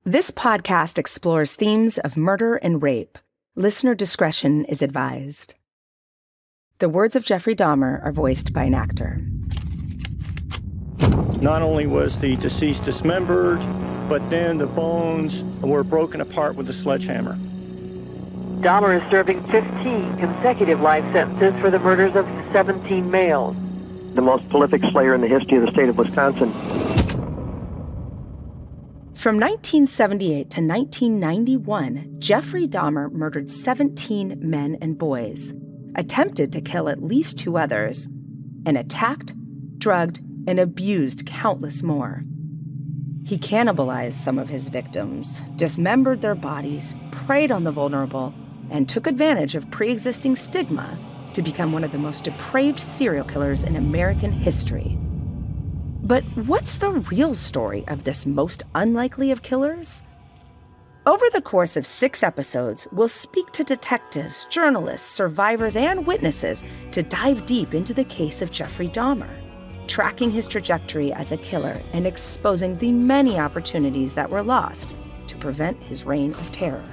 This podcast explores themes of murder and rape. Listener discretion is advised. The words of Jeffrey Dahmer are voiced by an actor. Not only was the deceased dismembered, but then the bones were broken apart with a sledgehammer. Dahmer is serving 15 consecutive life sentences for the murders of 17 males. The most prolific slayer in the history of the state of Wisconsin. From 1978 to 1991, Jeffrey Dahmer murdered 17 men and boys, attempted to kill at least 2 others, and attacked, drugged, and abused countless more. He cannibalized some of his victims, dismembered their bodies, preyed on the vulnerable, and took advantage of pre-existing stigma to become one of the most depraved serial killers in American history. But what's the real story of this most unlikely of killers? Over the course of 6 episodes, we'll speak to detectives, journalists, survivors, and witnesses to dive deep into the case of Jeffrey Dahmer, tracking his trajectory as a killer and exposing the many opportunities that were lost to prevent his reign of terror.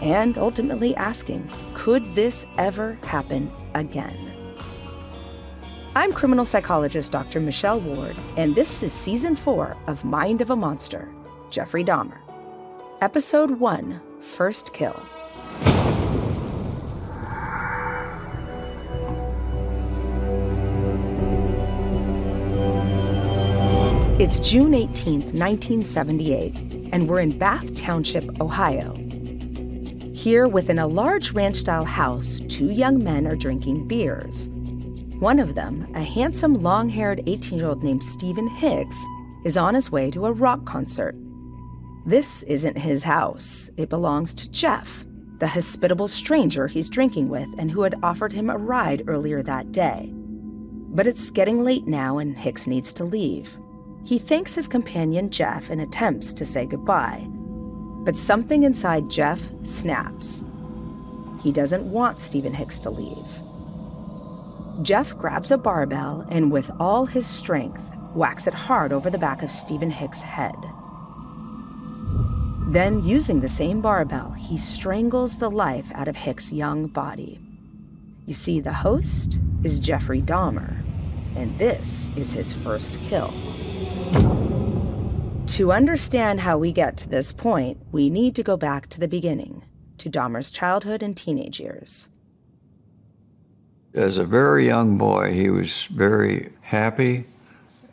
And ultimately asking, could this ever happen again? I'm criminal psychologist Dr. Michelle Ward, and this is Season 4 of Mind of a Monster, Jeffrey Dahmer. Episode 1, First Kill. It's June 18th, 1978, and we're in Bath Township, Ohio. Here, within a large ranch-style house, 2 young men are drinking beers. One of them, a handsome, long-haired 18-year-old named Stephen Hicks, is on his way to a rock concert. This isn't his house. It belongs to Jeff, the hospitable stranger he's drinking with and who had offered him a ride earlier that day. But it's getting late now and Hicks needs to leave. He thanks his companion Jeff and attempts to say goodbye. But something inside Jeff snaps. He doesn't want Stephen Hicks to leave. Jeff grabs a barbell and with all his strength, whacks it hard over the back of Stephen Hicks' head. Then, using the same barbell, he strangles the life out of Hicks' young body. You see, the host is Jeffrey Dahmer, and this is his first kill. To understand how we get to this point, we need to go back to the beginning, to Dahmer's childhood and teenage years. As a very young boy, he was very happy,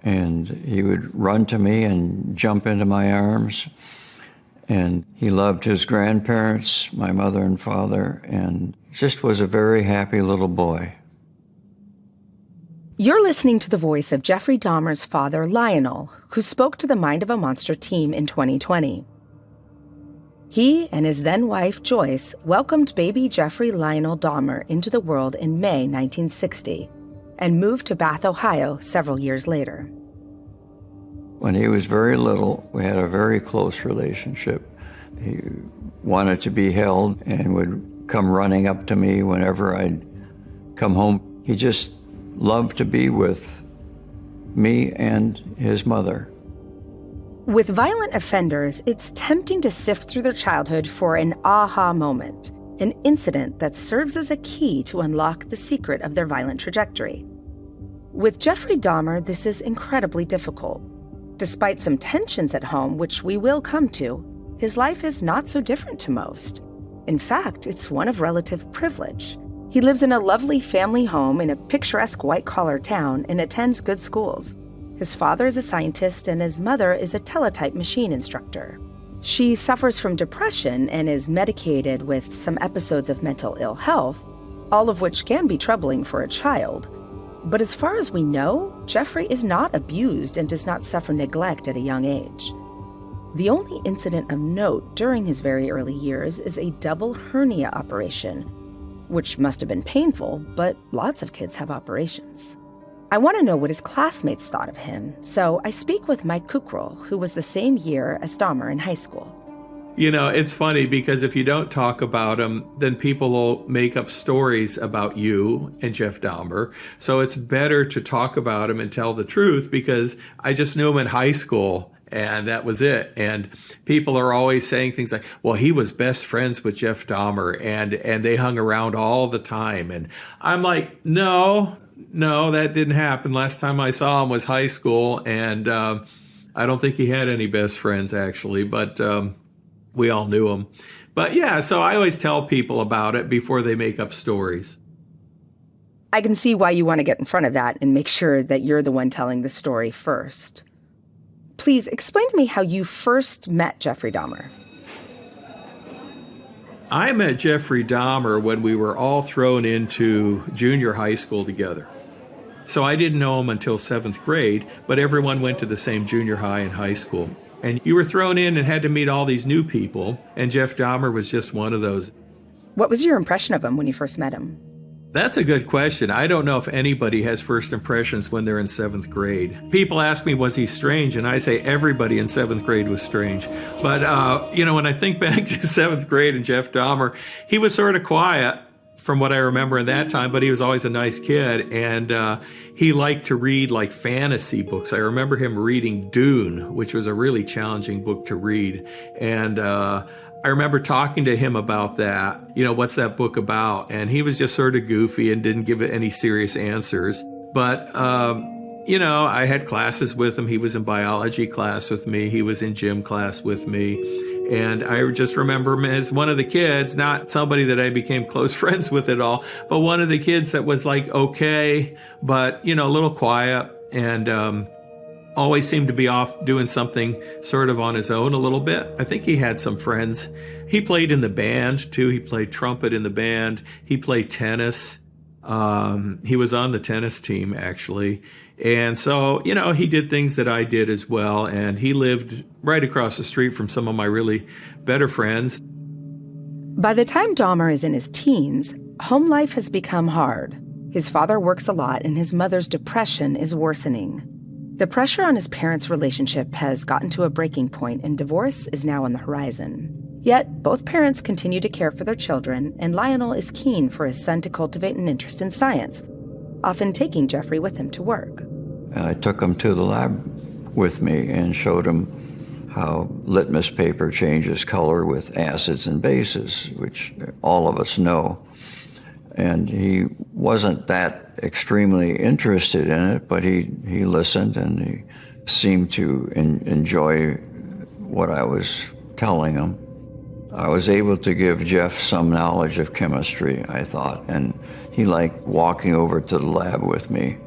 and he would run to me and jump into my arms. And he loved his grandparents, my mother and father, and just was a very happy little boy. You're listening to the voice of Jeffrey Dahmer's father, Lionel, who spoke to the Mind of a Monster team in 2020. He and his then-wife, Joyce, welcomed baby Jeffrey Lionel Dahmer into the world in May 1960 and moved to Bath, Ohio several years later. When he was very little, we had a very close relationship. He wanted to be held and would come running up to me whenever I'd come home. He just loved to be with me and his mother. With violent offenders, it's tempting to sift through their childhood for an aha moment, an incident that serves as a key to unlock the secret of their violent trajectory. With Jeffrey Dahmer, this is incredibly difficult. Despite some tensions at home, which we will come to, his life is not so different to most. In fact, it's one of relative privilege. He lives in a lovely family home in a picturesque white-collar town and attends good schools. His father is a scientist and his mother is a teletype machine instructor. She suffers from depression and is medicated with some episodes of mental ill health, all of which can be troubling for a child. But as far as we know, Jeffrey is not abused and does not suffer neglect at a young age. The only incident of note during his very early years is a double hernia operation, which must have been painful, but lots of kids have operations. I want to know what his classmates thought of him, so I speak with Mike Kukral, who was the same year as Dahmer in high school. You know, it's funny because if you don't talk about him, then people will make up stories about you and Jeff Dahmer. So it's better to talk about him and tell the truth because I just knew him in high school And that was it. And people are always saying things like, well, he was best friends with Jeff Dahmer and they hung around all the time. And I'm like, no, that didn't happen. Last time I saw him was high school. And I don't think he had any best friends, actually, but we all knew him. But yeah, so I always tell people about it before they make up stories. I can see why you want to get in front of that and make sure that you're the one telling the story first. Please explain to me how you first met Jeffrey Dahmer. I met Jeffrey Dahmer when we were all thrown into junior high school together. So I didn't know him until 7th grade, but everyone went to the same junior high and high school. And you were thrown in and had to meet all these new people, and Jeff Dahmer was just one of those. What was your impression of him when you first met him? That's a good question. I don't know if anybody has first impressions when they're in 7th grade. People ask me, was he strange? And I say everybody in 7th grade was strange. But, when I think back to 7th grade and Jeff Dahmer, he was sort of quiet from what I remember in that time, but he was always a nice kid. And he liked to read like fantasy books. I remember him reading Dune, which was a really challenging book to read. And I remember talking to him about that, what's that book about? And he was just sort of goofy and didn't give it any serious answers. But, I had classes with him. He was in biology class with me. He was in gym class with me. And I just remember him as one of the kids, not somebody that I became close friends with at all, but one of the kids that was like, okay, but, a little quiet and, always seemed to be off doing something sort of on his own a little bit. I think he had some friends. He played in the band too. He played trumpet in the band. He played tennis. He was on the tennis team actually. And so, he did things that I did as well. And he lived right across the street from some of my really better friends. By the time Dahmer is in his teens, home life has become hard. His father works a lot and his mother's depression is worsening. The pressure on his parents' relationship has gotten to a breaking point, and divorce is now on the horizon. Yet, both parents continue to care for their children, and Lionel is keen for his son to cultivate an interest in science, often taking Jeffrey with him to work. I took him to the lab with me and showed him how litmus paper changes color with acids and bases, which all of us know. And he wasn't that extremely interested in it, but he listened and he seemed to enjoy what I was telling him. I was able to give Jeff some knowledge of chemistry, I thought, and he liked walking over to the lab with me,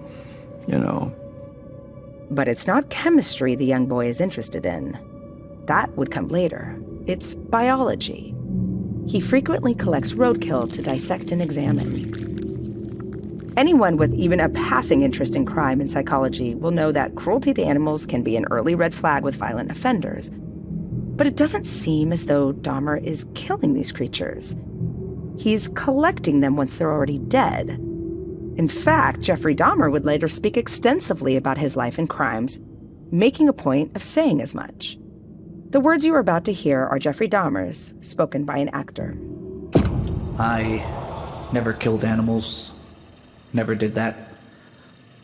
But it's not chemistry the young boy is interested in. That would come later. It's biology. He frequently collects roadkill to dissect and examine. Anyone with even a passing interest in crime and psychology will know that cruelty to animals can be an early red flag with violent offenders. But it doesn't seem as though Dahmer is killing these creatures. He's collecting them once they're already dead. In fact, Jeffrey Dahmer would later speak extensively about his life and crimes, making a point of saying as much. The words you are about to hear are Jeffrey Dahmer's, spoken by an actor. I never killed animals. Never did that.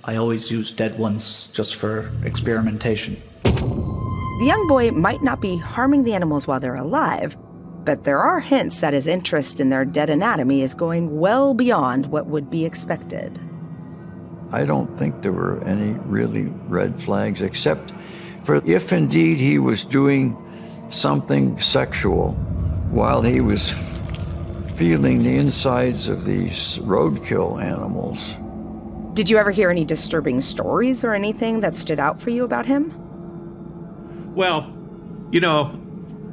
I always used dead ones just for experimentation. The young boy might not be harming the animals while they're alive, but there are hints that his interest in their dead anatomy is going well beyond what would be expected. I don't think there were any really red flags, except for if indeed he was doing something sexual while he was feeling the insides of these roadkill animals. Did you ever hear any disturbing stories or anything that stood out for you about him? Well,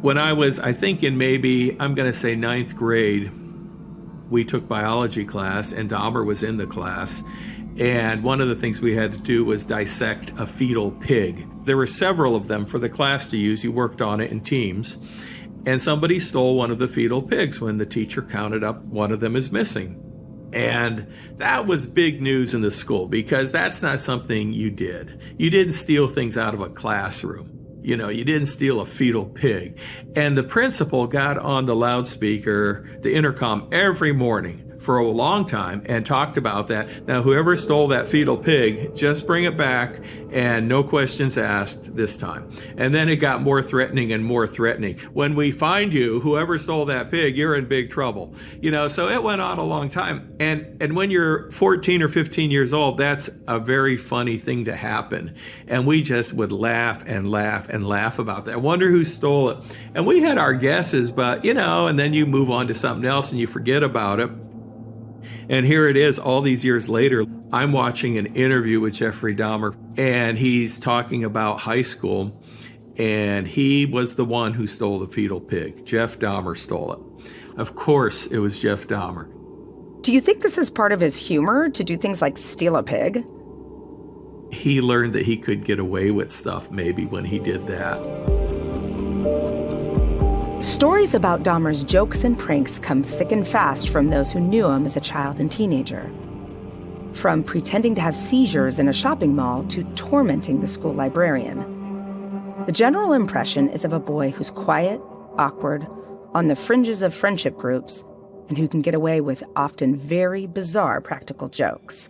when I was, I think in maybe, I'm going to say 9th grade, we took biology class and Dahmer was in the class. And one of the things we had to do was dissect a fetal pig. There were several of them for the class to use. You worked on it in teams. And somebody stole one of the fetal pigs when the teacher counted up one of them as missing. And that was big news in the school because that's not something you did. You didn't steal things out of a classroom. You didn't steal a fetal pig. And the principal got on the loudspeaker, the intercom, every morning for a long time and talked about that. Now, whoever stole that fetal pig, just bring it back and no questions asked this time. And then it got more threatening and more threatening. When we find you, whoever stole that pig, you're in big trouble. So it went on a long time. And when you're 14 or 15 years old, that's a very funny thing to happen. And we just would laugh and laugh and laugh about that. I wonder who stole it. And we had our guesses, but, and then you move on to something else and you forget about it. And here it is, all these years later, I'm watching an interview with Jeffrey Dahmer, and he's talking about high school, and he was the one who stole the fetal pig. Jeff Dahmer stole it. Of course, it was Jeff Dahmer. Do you think this is part of his humor, to do things like steal a pig? He learned that he could get away with stuff maybe when he did that. Stories about Dahmer's jokes and pranks come thick and fast from those who knew him as a child and teenager. From pretending to have seizures in a shopping mall to tormenting the school librarian. The general impression is of a boy who's quiet, awkward, on the fringes of friendship groups, and who can get away with often very bizarre practical jokes.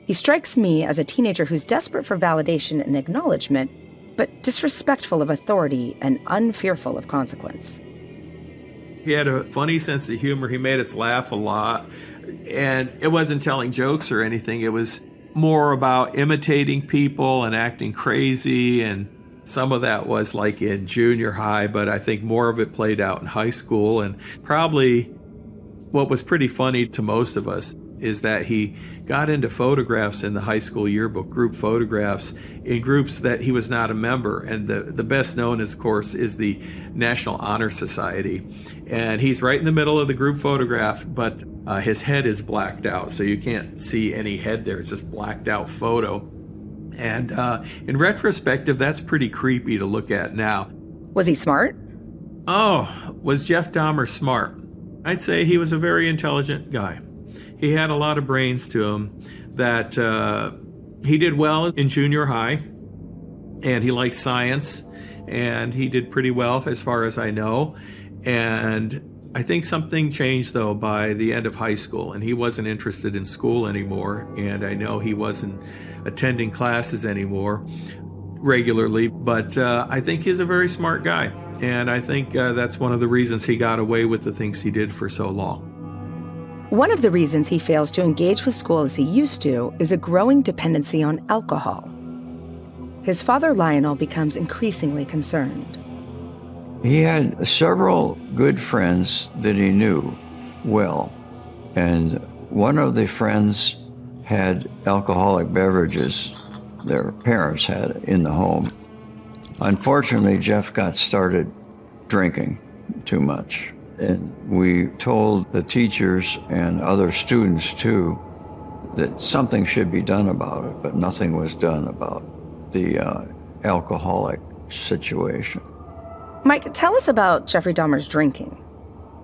He strikes me as a teenager who's desperate for validation and acknowledgement, but disrespectful of authority and unfearful of consequence. He had a funny sense of humor. He made us laugh a lot. And it wasn't telling jokes or anything. It was more about imitating people and acting crazy. And some of that was like in junior high, but I think more of it played out in high school. And probably what was pretty funny to most of us is that he got into photographs in the high school yearbook, group photographs, in groups that he was not a member. And the best known, of course, is the National Honor Society. And he's right in the middle of the group photograph, but his head is blacked out, so you can't see any head there. It's just blacked out photo. And in retrospective, that's pretty creepy to look at now. Was he smart? Oh, was Jeff Dahmer smart? I'd say he was a very intelligent guy. He had a lot of brains to him, that he did well in junior high, and he liked science, and he did pretty well as far as I know. And I think something changed, though, by the end of high school, and he wasn't interested in school anymore, and I know he wasn't attending classes anymore regularly, but I think he's a very smart guy, and I think that's one of the reasons he got away with the things he did for so long. One of the reasons he fails to engage with school as he used to is a growing dependency on alcohol. His father, Lionel, becomes increasingly concerned. He had several good friends that he knew well, and one of the friends had alcoholic beverages their parents had in the home. Unfortunately, Jeff got started drinking too much. And we told the teachers and other students, too, that something should be done about it, but nothing was done about the alcoholic situation. Mike, tell us about Jeffrey Dahmer's drinking.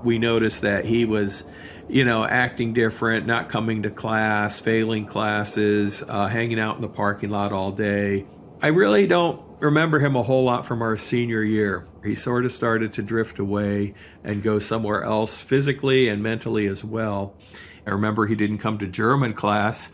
We noticed that he was, acting different, not coming to class, failing classes, hanging out in the parking lot all day. I really don't remember him a whole lot from our senior year. He sort of started to drift away and go somewhere else physically and mentally as well. I remember he didn't come to German class,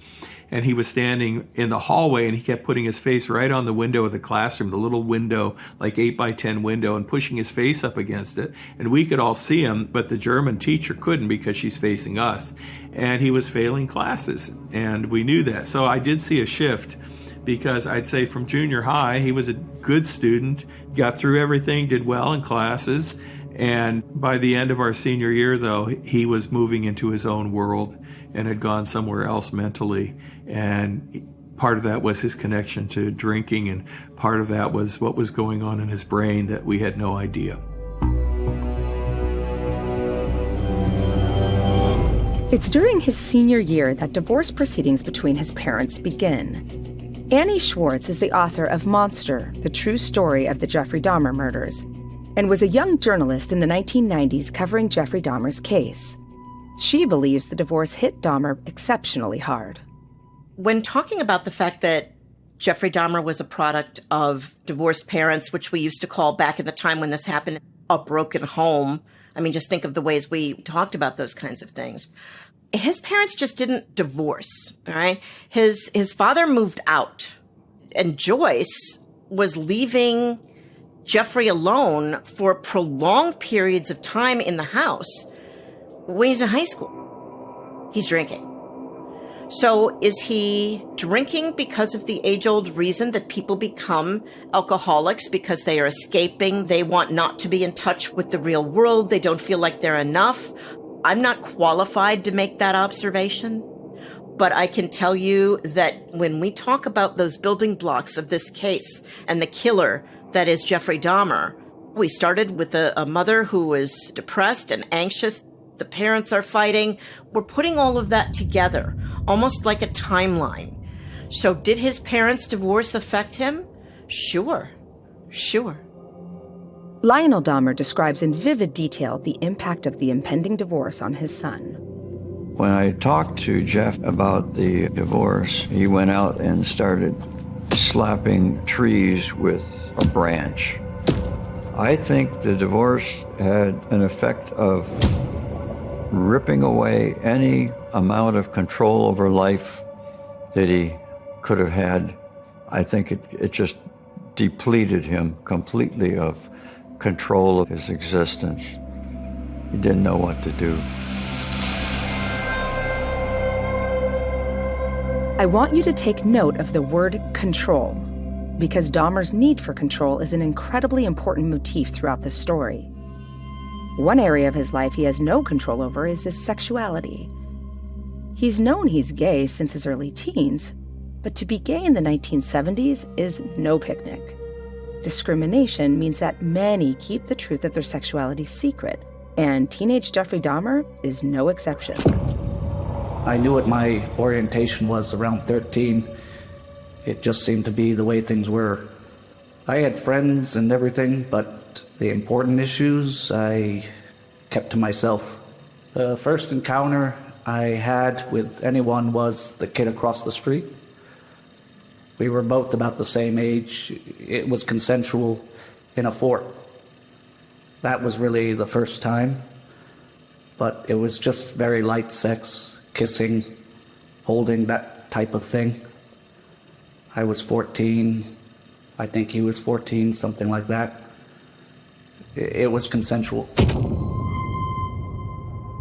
and he was standing in the hallway, and he kept putting his face right on the window of the classroom, the little window, like 8x10 window, and pushing his face up against it. And we could all see him, but the German teacher couldn't because she's facing us. And he was failing classes, and we knew that. So I did see a shift, because I'd say from junior high, he was a good student, got through everything, did well in classes. And by the end of our senior year, though, he was moving into his own world and had gone somewhere else mentally. And part of that was his connection to drinking, and part of that was what was going on in his brain that we had no idea. It's during his senior year that divorce proceedings between his parents begin. Annie Schwartz is the author of Monster, the true story of the Jeffrey Dahmer murders, and was a young journalist in the 1990s covering Jeffrey Dahmer's case. She believes the divorce hit Dahmer exceptionally hard. When talking about the fact that Jeffrey Dahmer was a product of divorced parents, which we used to call back in the time when this happened, a broken home. I mean, just think of the ways we talked about those kinds of things. His parents just didn't divorce, all right? His father moved out. And Joyce was leaving Jeffrey alone for prolonged periods of time in the house when he's in high school. He's drinking. So is he drinking because of the age-old reason that people become alcoholics because they are escaping? They want not to be in touch with the real world. They don't feel like they're enough. I'm not qualified to make that observation, but I can tell you that when we talk about those building blocks of this case and the killer that is Jeffrey Dahmer, we started with a mother who was depressed and anxious. The parents are fighting. We're putting all of that together, almost like a timeline. So did his parents' divorce affect him? Sure. Lionel Dahmer describes in vivid detail the impact of the impending divorce on his son. When I talked to Jeff about the divorce, he went out and started slapping trees with a branch. I think the divorce had an effect of ripping away any amount of control over life that he could have had. I think it just depleted him completely of control of his existence. He didn't know what to do. I want you to take note of the word control, because Dahmer's need for control is an incredibly important motif throughout the story. One area of his life he has no control over is his sexuality. He's known he's gay since his early teens, but to be gay in the 1970s is no picnic. Discrimination means that many keep the truth of their sexuality secret, and teenage Jeffrey Dahmer is no exception. I knew what my orientation was around 13. It just seemed to be the way things were. I had friends and everything, but the important issues I kept to myself. The first encounter I had with anyone was the kid across the street. We were both about the same age. It was consensual in a fort. That was really the first time, but it was just very light sex. Kissing, holding, that type of thing. I was 14. I think he was 14, something like that. It was consensual.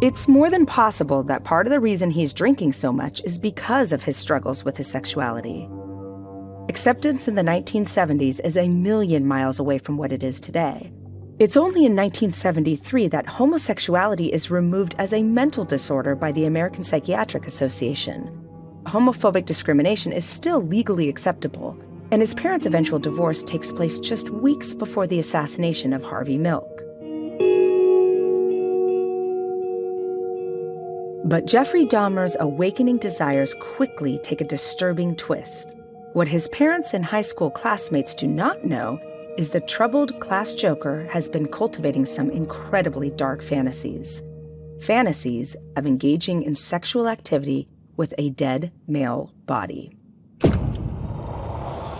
It's more than possible that part of the reason he's drinking so much is because of his struggles with his sexuality. Acceptance in the 1970s is a million miles away from what it is today. It's only in 1973 that homosexuality is removed as a mental disorder by the American Psychiatric Association. Homophobic discrimination is still legally acceptable, and his parents' eventual divorce takes place just weeks before the assassination of Harvey Milk. But Jeffrey Dahmer's awakening desires quickly take a disturbing twist. What his parents and high school classmates do not know is the troubled class joker has been cultivating some incredibly dark fantasies. Fantasies of engaging in sexual activity with a dead male body.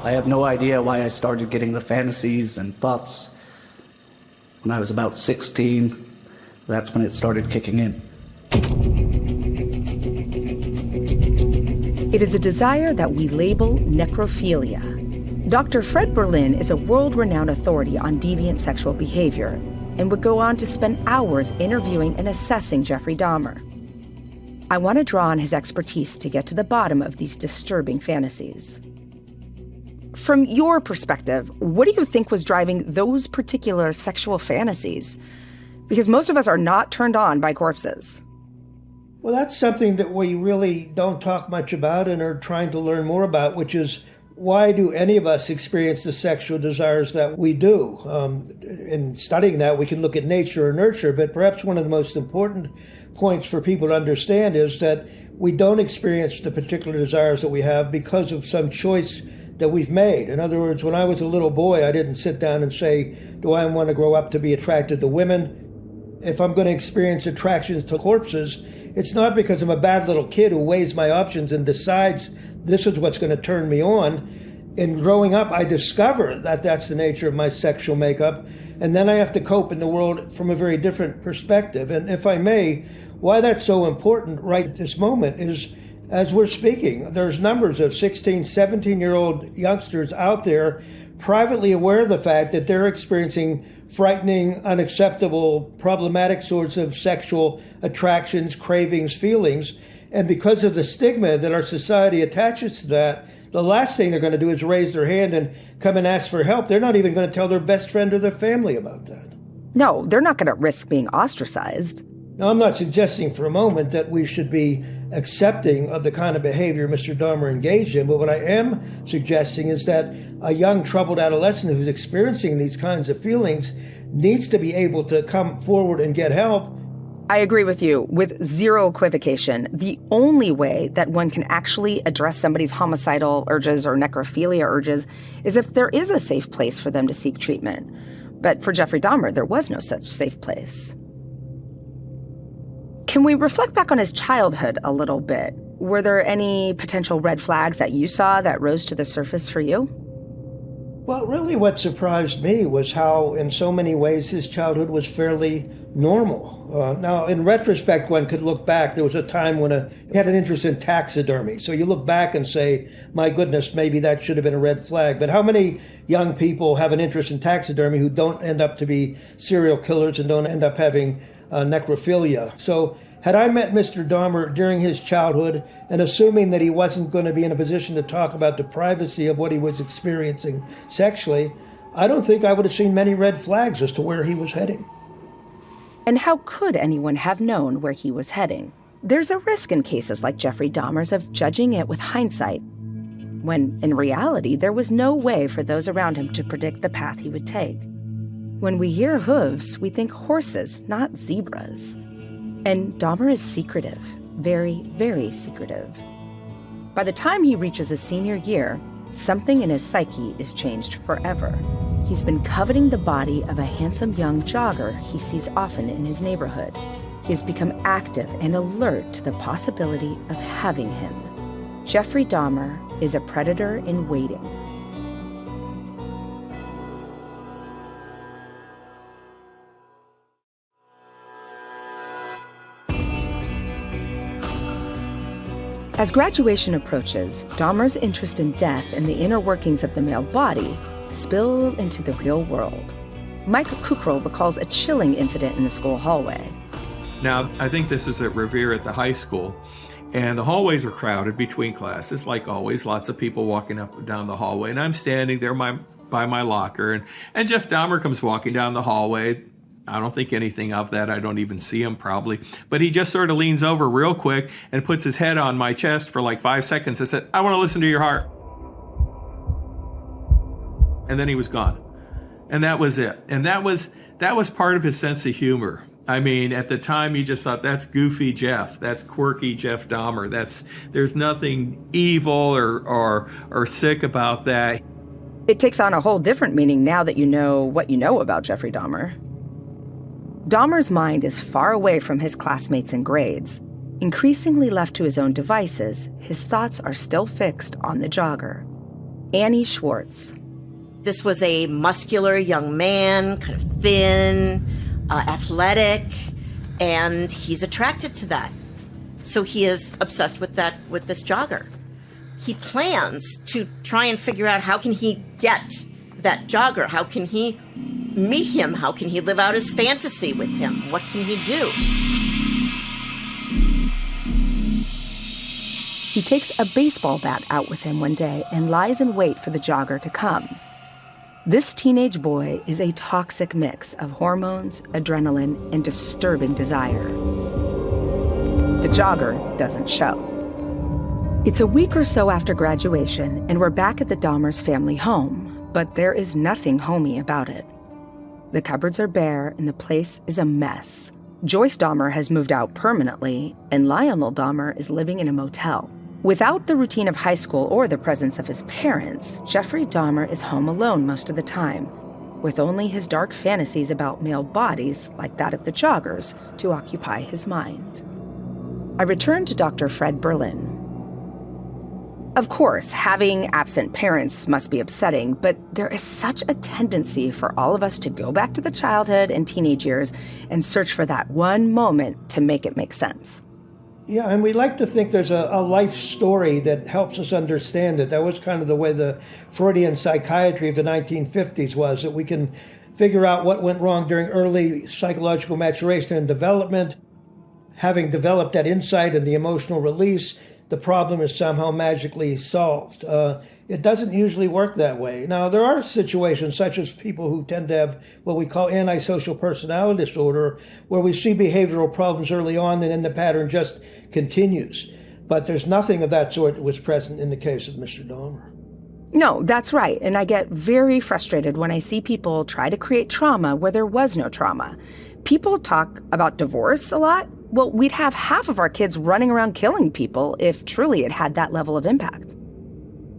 I have no idea why I started getting the fantasies and thoughts. When I was about 16, that's when it started kicking in. It is a desire that we label necrophilia. Dr. Fred Berlin is a world-renowned authority on deviant sexual behavior and would go on to spend hours interviewing and assessing Jeffrey Dahmer. I want to draw on his expertise to get to the bottom of these disturbing fantasies. From your perspective, what do you think was driving those particular sexual fantasies? Because most of us are not turned on by corpses. Well, that's something that we really don't talk much about and are trying to learn more about, which is why do any of us experience the sexual desires that we do? In studying that, we can look at nature or nurture, but perhaps one of the most important points for people to understand is that we don't experience the particular desires that we have because of some choice that we've made. In other words, when I was a little boy, I didn't sit down and say, do I want to grow up to be attracted to women? If I'm going to experience attractions to corpses, it's not because I'm a bad little kid who weighs my options and decides this is what's going to turn me on. In growing up, I discover that that's the nature of my sexual makeup, and then I have to cope in the world from a very different perspective. And if I may, why that's so important right at this moment is as we're speaking. There's numbers of 16, 17-year-old youngsters out there privately aware of the fact that they're experiencing frightening, unacceptable, problematic sorts of sexual attractions, cravings, feelings. And because of the stigma that our society attaches to that, the last thing they're going to do is raise their hand and come and ask for help. They're not even going to tell their best friend or their family about that. No, they're not going to risk being ostracized. Now, I'm not suggesting for a moment that we should be accepting of the kind of behavior Mr. Dahmer engaged in, but what I am suggesting is that a young, troubled adolescent who's experiencing these kinds of feelings needs to be able to come forward and get help. I agree with you with zero equivocation. The only way that one can actually address somebody's homicidal urges or necrophilia urges is if there is a safe place for them to seek treatment. But for Jeffrey Dahmer, there was no such safe place. Can we reflect back on his childhood a little bit? Were there any potential red flags that you saw that rose to the surface for you? Well, really what surprised me was how, in so many ways, his childhood was fairly normal. Now, in retrospect, one could look back. There was a time when he had an interest in taxidermy. So you look back and say, my goodness, maybe that should have been a red flag. But how many young people have an interest in taxidermy who don't end up to be serial killers and don't end up having necrophilia? So had I met Mr. Dahmer during his childhood, and assuming that he wasn't going to be in a position to talk about the privacy of what he was experiencing sexually, I don't think I would have seen many red flags as to where he was heading. And how could anyone have known where he was heading? There's a risk in cases like Jeffrey Dahmer's of judging it with hindsight, when in reality there was no way for those around him to predict the path he would take. When we hear hooves, we think horses, not zebras. And Dahmer is secretive, very, very secretive. By the time he reaches his senior year, something in his psyche is changed forever. He's been coveting the body of a handsome young jogger he sees often in his neighborhood. He has become active and alert to the possibility of having him. Jeffrey Dahmer is a predator in waiting. As graduation approaches, Dahmer's interest in death and the inner workings of the male body spills into the real world. Mike Kukral recalls a chilling incident in the school hallway. Now, I think this is at Revere at the high school, and the hallways are crowded between classes, like always, lots of people walking up and down the hallway, and I'm standing there by my locker, and Jeff Dahmer comes walking down the hallway. I don't think anything of that. I don't even see him probably. But he just sort of leans over real quick and puts his head on my chest for like 5 seconds. I said, I want to listen to your heart. And then he was gone. And that was it. And that was part of his sense of humor. I mean, at the time, you just thought, that's goofy Jeff. That's quirky Jeff Dahmer. There's nothing evil or sick about that. It takes on a whole different meaning now that you know what you know about Jeffrey Dahmer. Dahmer's mind is far away from his classmates and grades. Increasingly left to his own devices, his thoughts are still fixed on the jogger. Annie Schwartz. This was a muscular young man, kind of thin, athletic, and he's attracted to that. So he is obsessed with this jogger. He plans to try and figure out how can he get that jogger? How can he meet him? How can he live out his fantasy with him? What can he do? He takes a baseball bat out with him one day and lies in wait for the jogger to come. This teenage boy is a toxic mix of hormones, adrenaline, and disturbing desire. The jogger doesn't show. It's a week or so after graduation, and we're back at the Dahmer's family home, but there is nothing homey about it. The cupboards are bare, and the place is a mess. Joyce Dahmer has moved out permanently, and Lionel Dahmer is living in a motel. Without the routine of high school or the presence of his parents, Jeffrey Dahmer is home alone most of the time, with only his dark fantasies about male bodies, like that of the joggers, to occupy his mind. I return to Dr. Fred Berlin. Of course, having absent parents must be upsetting, but there is such a tendency for all of us to go back to the childhood and teenage years and search for that one moment to make it make sense. Yeah, and we like to think there's a life story that helps us understand it. That was kind of the way the Freudian psychiatry of the 1950s was, that we can figure out what went wrong during early psychological maturation and development. Having developed that insight and the emotional release, the problem is somehow magically solved. It doesn't usually work that way. Now, there are situations such as people who tend to have what we call antisocial personality disorder, where we see behavioral problems early on and then the pattern just continues. But there's nothing of that sort that was present in the case of Mr. Dahmer. No, that's right. And I get very frustrated when I see people try to create trauma where there was no trauma. People talk about divorce a lot. Well, we'd have half of our kids running around killing people if truly it had that level of impact.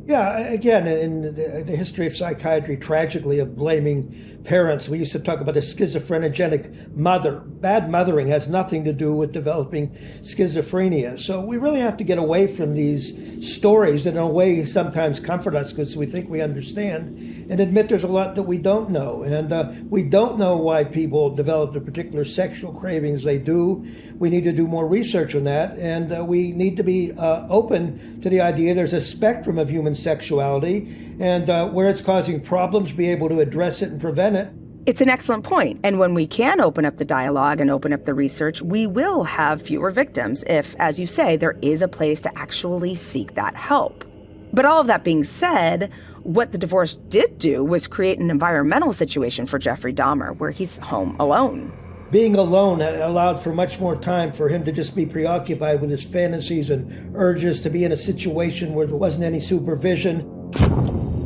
Yeah, again, in the history of psychiatry, tragically, of blaming parents, we used to talk about a schizophrenogenic mother. Bad mothering has nothing to do with developing schizophrenia. So we really have to get away from these stories that in a way sometimes comfort us because we think we understand, and admit there's a lot that we don't know. And we don't know why people develop the particular sexual cravings they do. We need to do more research on that, and we need to be open to the idea there's a spectrum of human sexuality, and where it's causing problems, be able to address it and prevent it. It's an excellent point. And when we can open up the dialogue and open up the research, we will have fewer victims if, as you say, there is a place to actually seek that help. But all of that being said, what the divorce did do was create an environmental situation for Jeffrey Dahmer where he's home alone. Being alone allowed for much more time for him to just be preoccupied with his fantasies and urges, to be in a situation where there wasn't any supervision.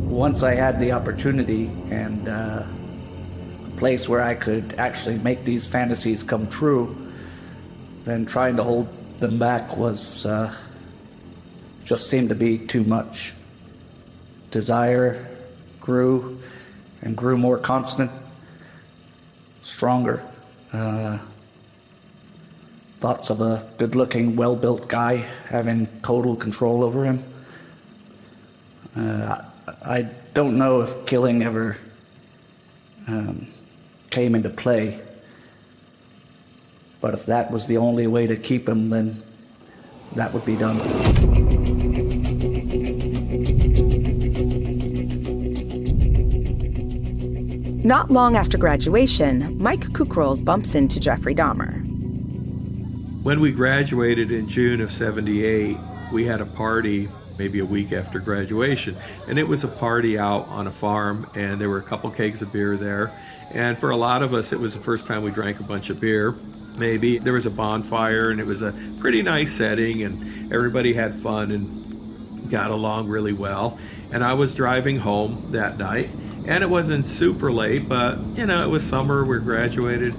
Once I had the opportunity and a place where I could actually make these fantasies come true, then trying to hold them back was just seemed to be too much. Desire grew and grew more constant, stronger. Thoughts of a good-looking, well-built guy having total control over him. I don't know if killing ever came into play, but if that was the only way to keep him, then that would be done. Not long after graduation, Mike Kukrold bumps into Jeffrey Dahmer. When we graduated in June of '78, we had a party maybe a week after graduation, and it was a party out on a farm, and there were a couple kegs of beer there, and for a lot of us it was the first time we drank a bunch of beer. Maybe there was a bonfire, and it was a pretty nice setting, and everybody had fun and got along really well. And I was driving home that night, and it wasn't super late, but it was summer, we graduated,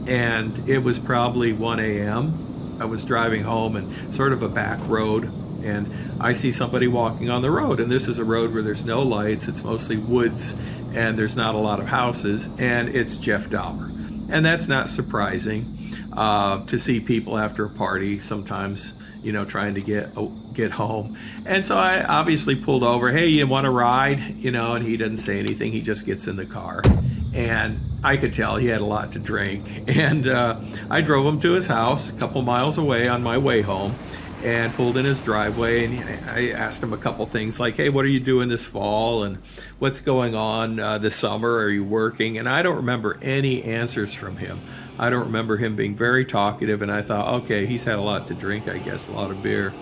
and it was probably 1 a.m. I was driving home and sort of a back road, and I see somebody walking on the road, and this is a road where there's no lights, it's mostly woods, and there's not a lot of houses, and it's Jeff Dahmer. And that's not surprising to see people after a party sometimes, trying to get home. And so I obviously pulled over, hey, you want to ride? And he doesn't say anything, he just gets in the car. And I could tell he had a lot to drink. And I drove him to his house a couple miles away on my way home, and pulled in his driveway, and I asked him a couple things like, hey, what are you doing this fall, and what's going on this summer? Are you working? And I don't remember any answers from him. I don't remember him being very talkative, and I thought, okay, he's had a lot to drink, I guess, a lot of beer.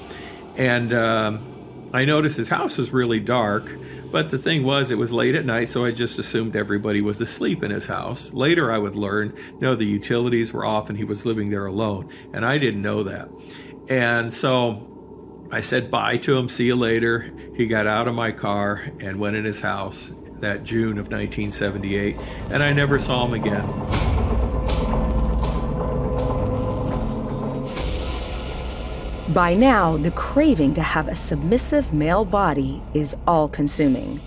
And I noticed his house was really dark, but the thing was, it was late at night, so I just assumed everybody was asleep in his house. Later I would learn, no, the utilities were off and he was living there alone, and I didn't know that. And so I said bye to him, see you later. He got out of my car and went in his house that June of 1978, and I never saw him again. By now, the craving to have a submissive male body is all-consuming.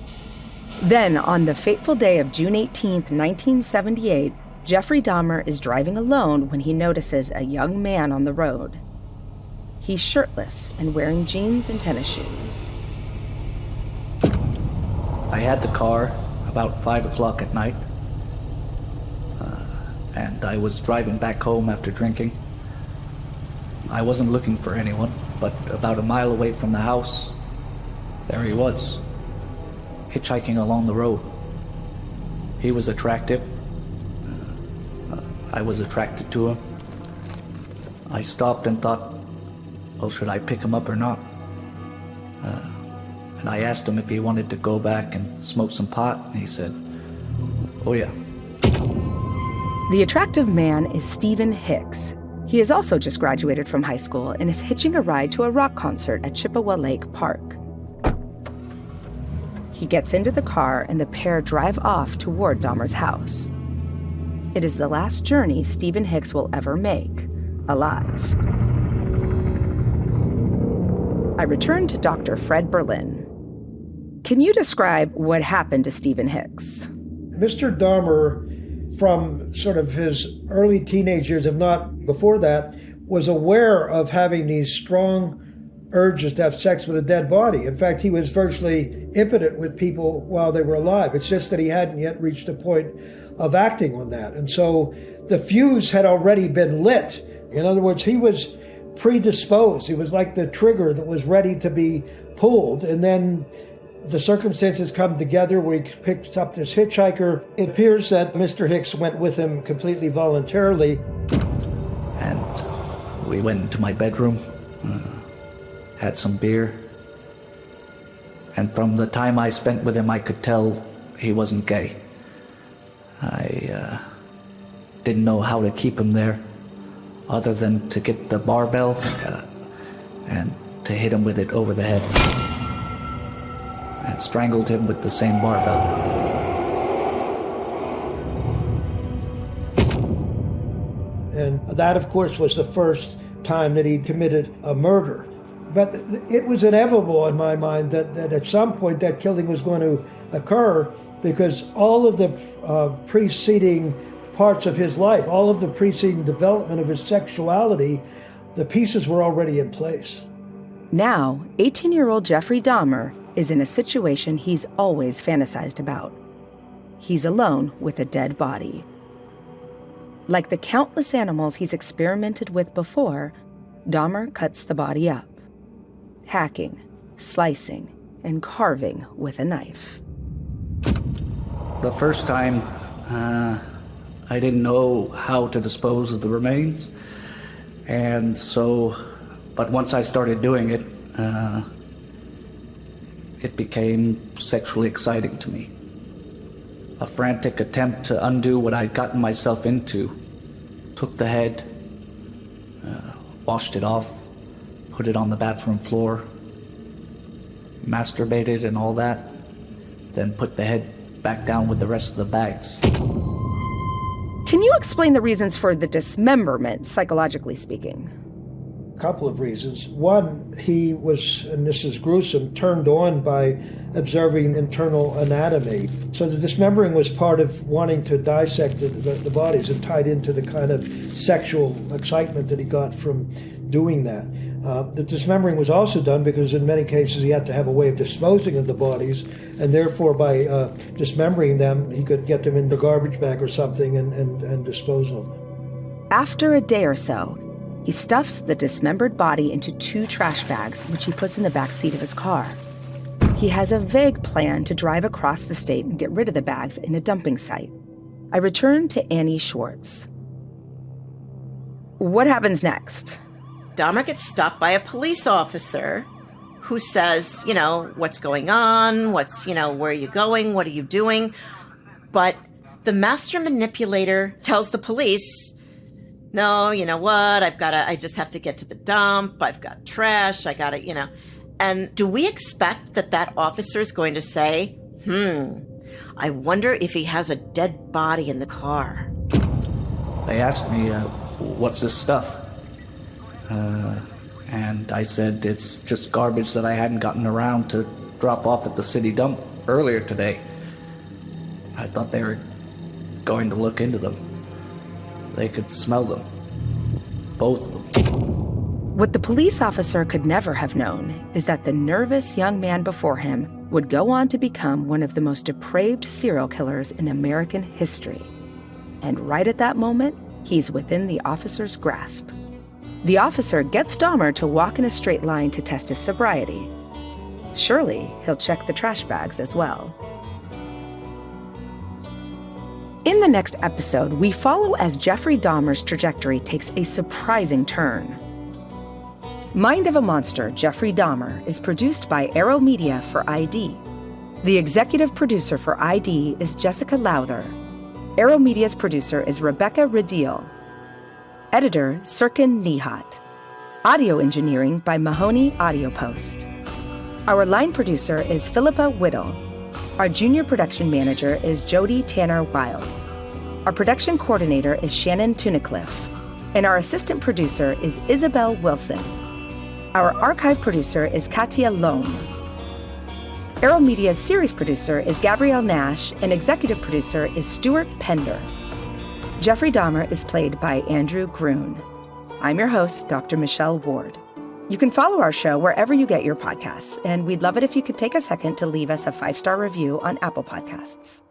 Then, on the fateful day of June 18th, 1978, Jeffrey Dahmer is driving alone when he notices a young man on the road. He's shirtless and wearing jeans and tennis shoes. I had the car about 5 o'clock at night, and I was driving back home after drinking. I wasn't looking for anyone, but about a mile away from the house, there he was, hitchhiking along the road. He was attractive. I was attracted to him. I stopped and thought, well, should I pick him up or not? And I asked him if he wanted to go back and smoke some pot, and he said, oh yeah. The attractive man is Stephen Hicks. He has also just graduated from high school and is hitching a ride to a rock concert at Chippewa Lake Park. He gets into the car and the pair drive off toward Dahmer's house. It is the last journey Stephen Hicks will ever make, alive. I return to Dr. Fred Berlin. Can you describe what happened to Stephen Hicks? Mr. Dahmer, from sort of his early teenage years, if not before that, was aware of having these strong urges to have sex with a dead body. In fact, he was virtually impotent with people while they were alive. It's just that he hadn't yet reached a point of acting on that. And so the fuse had already been lit. In other words, he was predisposed. He was like the trigger that was ready to be pulled. And then the circumstances come together where he picks up this hitchhiker. It appears that Mr. Hicks went with him completely voluntarily. And we went into my bedroom, had some beer. And from the time I spent with him, I could tell he wasn't gay. I didn't know how to keep him there, other than to get the barbell and to hit him with it over the head. And strangled him with the same barbell. And that, of course, was the first time that he committed a murder. But it was inevitable in my mind that at some point that killing was going to occur, because all of the preceding parts of his life, all of the preceding development of his sexuality, the pieces were already in place. Now, 18-year-old Jeffrey Dahmer is in a situation he's always fantasized about. He's alone with a dead body. Like the countless animals he's experimented with before, Dahmer cuts the body up, hacking, slicing, and carving with a knife. The first time, I didn't know how to dispose of the remains, and so, but once I started doing it, it became sexually exciting to me. A frantic attempt to undo what I'd gotten myself into. Took the head, washed it off, put it on the bathroom floor, masturbated and all that, then put the head back down with the rest of the bags. Can you explain the reasons for the dismemberment, psychologically speaking? Couple of reasons. One, he was, and this is gruesome, turned on by observing internal anatomy. So the dismembering was part of wanting to dissect the bodies and tied into the kind of sexual excitement that he got from doing that. The dismembering was also done because in many cases he had to have a way of disposing of the bodies, and therefore by dismembering them, he could get them in the garbage bag or something and dispose of them. After a day or so, he stuffs the dismembered body into 2 trash bags, which he puts in the back seat of his car. He has a vague plan to drive across the state and get rid of the bags in a dumping site. I return to Annie Schwartz. What happens next? Dahmer gets stopped by a police officer who says, what's going on? where are you going? What are you doing? But the master manipulator tells the police, no, you know what? I just have to get to the dump. I've got trash. And do we expect that officer is going to say, I wonder if he has a dead body in the car? They asked me, what's this stuff? And I said, it's just garbage that I hadn't gotten around to drop off at the city dump earlier today. I thought they were going to look into them. They could smell them. Both of them. What the police officer could never have known is that the nervous young man before him would go on to become one of the most depraved serial killers in American history. And right at that moment, he's within the officer's grasp. The officer gets Dahmer to walk in a straight line to test his sobriety. Surely he'll check the trash bags as well. In the next episode, we follow as Jeffrey Dahmer's trajectory takes a surprising turn. Mind of a Monster, Jeffrey Dahmer is produced by Arrow Media for ID. The executive producer for ID is Jessica Lowther. Arrow Media's producer is Rebecca Radiel. Editor, Sirkin Nihat. Audio engineering by Mahoney Audio Post. Our line producer is Philippa Whittle. Our junior production manager is Jody Tanner Wild. Our production coordinator is Shannon Tunicliffe. And our assistant producer is Isabel Wilson. Our archive producer is Katia Lohm. Arrow Media's series producer is Gabrielle Nash, and executive producer is Stuart Pender. Jeffrey Dahmer is played by Andrew Groon. I'm your host, Dr. Michelle Ward. You can follow our show wherever you get your podcasts, and we'd love it if you could take a second to leave us a 5-star review on Apple Podcasts.